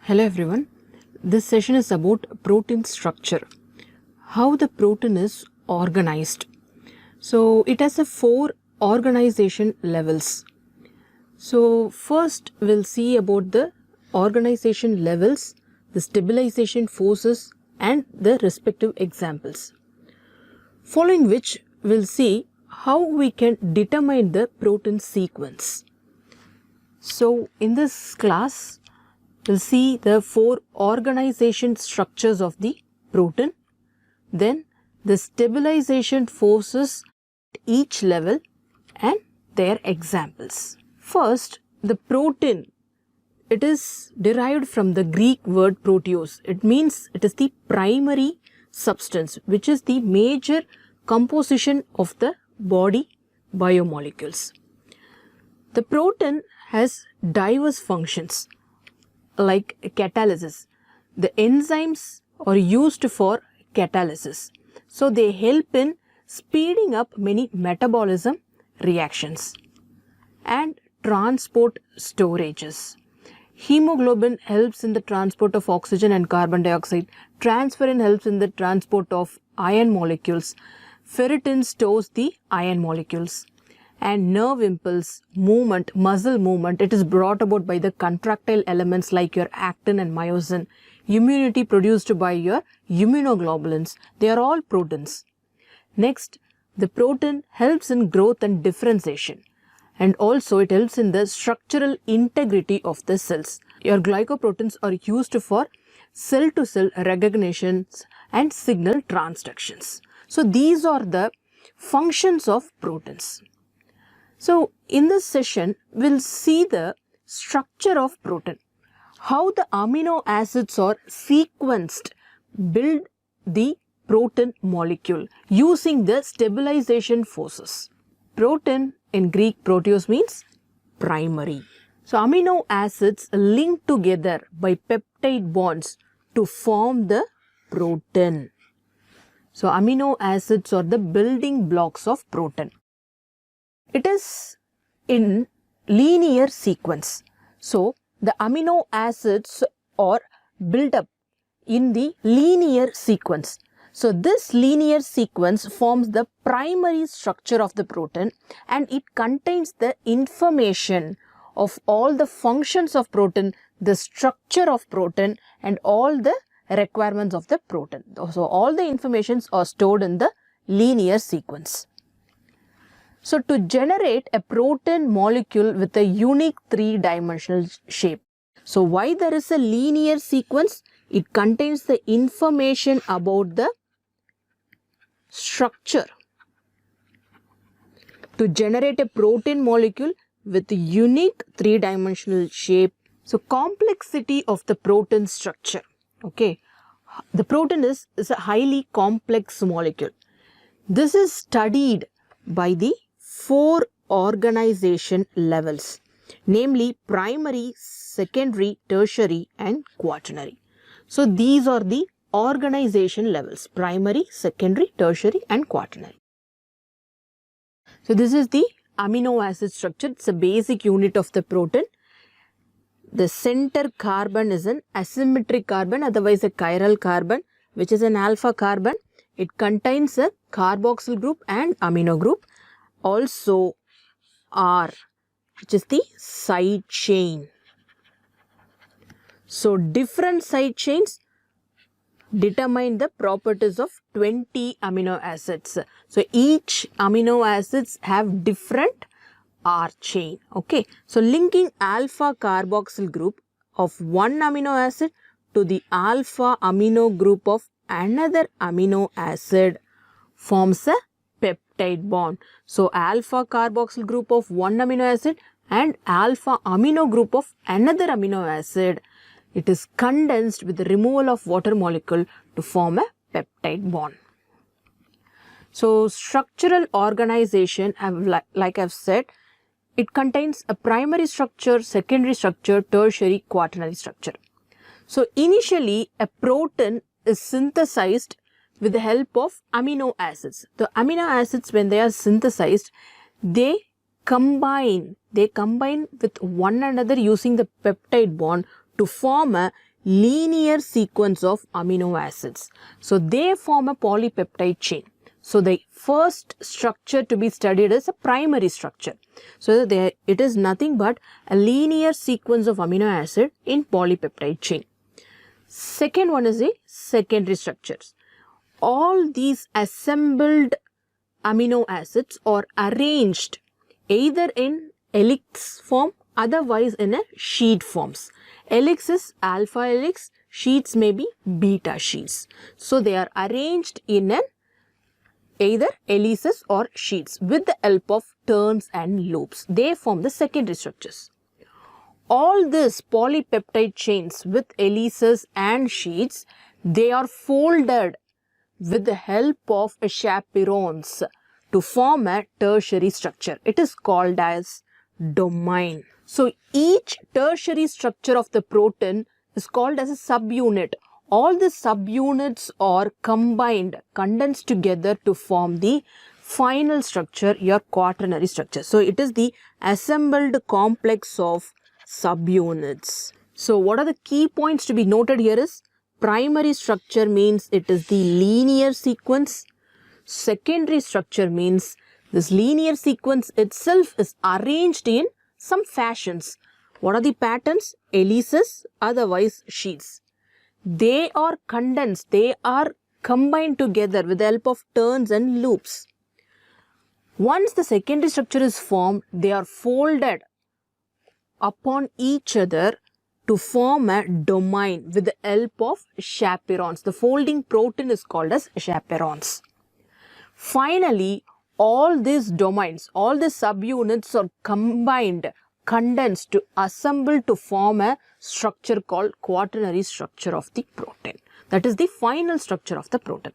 Hello everyone, this session is about protein structure, how the protein is organized. So it has 4 organization levels. So first we'll see about the organization levels, the stabilization forces and the respective examples. Following which we'll see how we can determine the protein sequence. So in this class, we'll see the 4 organization structures of the protein, then the stabilization forces at each level and their examples. First, the protein, it is derived from the Greek word proteos. It means it is the primary substance, which is the major composition of the body biomolecules. The protein has diverse functions like catalysis. The enzymes are used for catalysis. So they help in speeding up many metabolism reactions and transport storages. Hemoglobin helps in the transport of oxygen and carbon dioxide. Transferrin helps in the transport of iron molecules. Ferritin stores the iron molecules. And nerve impulse, movement, muscle movement, it is brought about by the contractile elements like your actin and myosin. Immunity produced by your immunoglobulins. They are all proteins. Next, the protein helps in growth and differentiation. And also it helps in the structural integrity of the cells. Your glycoproteins are used for cell-to-cell recognitions and signal transductions. So these are the functions of proteins. So in this session, we'll see the structure of protein, how the amino acids are sequenced, build the protein molecule using the stabilization forces. Protein in Greek proteos means primary. So amino acids link together by peptide bonds to form the protein. So amino acids are the building blocks of protein. It is in linear sequence. So the amino acids are built up in the linear sequence. So this linear sequence forms the primary structure of the protein and it contains the information of all the functions of protein, the structure of protein and all the requirements of the protein. So all the informations are stored in the linear sequence. So to generate a protein molecule with a unique 3-dimensional shape. So why there is a linear sequence? It contains the information about the structure. To generate a protein molecule with a unique 3-dimensional shape. So complexity of the protein structure. Okay. The protein is a highly complex molecule. This is studied by the 4 organization levels, namely primary, secondary, tertiary and quaternary. So these are the organization levels, primary, secondary, tertiary and quaternary. So this is the amino acid structure. It's a basic unit of the protein. The center carbon is an asymmetric carbon, otherwise a chiral carbon, which is an alpha carbon. It contains a carboxyl group and amino group. Also R, which is the side chain. So different side chains determine the properties of 20 amino acids. So each amino acids have different R chain. Okay. So linking alpha carboxyl group of one amino acid to the alpha amino group of another amino acid forms a peptide bond. So alpha carboxyl group of one amino acid and alpha amino group of another amino acid, it is condensed with the removal of water molecule to form a peptide bond. So structural organization, like I've said, it contains a primary structure, secondary structure, tertiary, quaternary structure. So initially a protein is synthesized with the help of amino acids. The amino acids, when they are synthesized, they combine with one another using the peptide bond to form a linear sequence of amino acids. So they form a polypeptide chain. So the first structure to be studied is a primary structure. So it is nothing but a linear sequence of amino acid in polypeptide chain. Second one is the secondary structures. All these assembled amino acids are arranged either in helix form, otherwise in a sheet forms. Helix is alpha helix, sheets may be beta sheets. So they are arranged in an either helices or sheets with the help of turns and loops. They form the secondary structures. All these polypeptide chains with helices and sheets, they are folded with the help of chaperones to form a tertiary structure. It is called as domain. So each tertiary structure of the protein is called as a subunit. All the subunits are combined, condensed together to form the final structure, your quaternary structure. So it is the assembled complex of subunits. So what are the key points to be noted here is primary structure means it is the linear sequence. Secondary structure means this linear sequence itself is arranged in some fashions. What are the patterns? Helices, otherwise sheets. They are condensed, they are combined together with the help of turns and loops. Once the secondary structure is formed, they are folded upon each other to form a domain with the help of chaperones. The folding protein is called as chaperones. Finally, all these domains, all the subunits are combined, condensed to assemble to form a structure called quaternary structure of the protein. That is the final structure of the protein.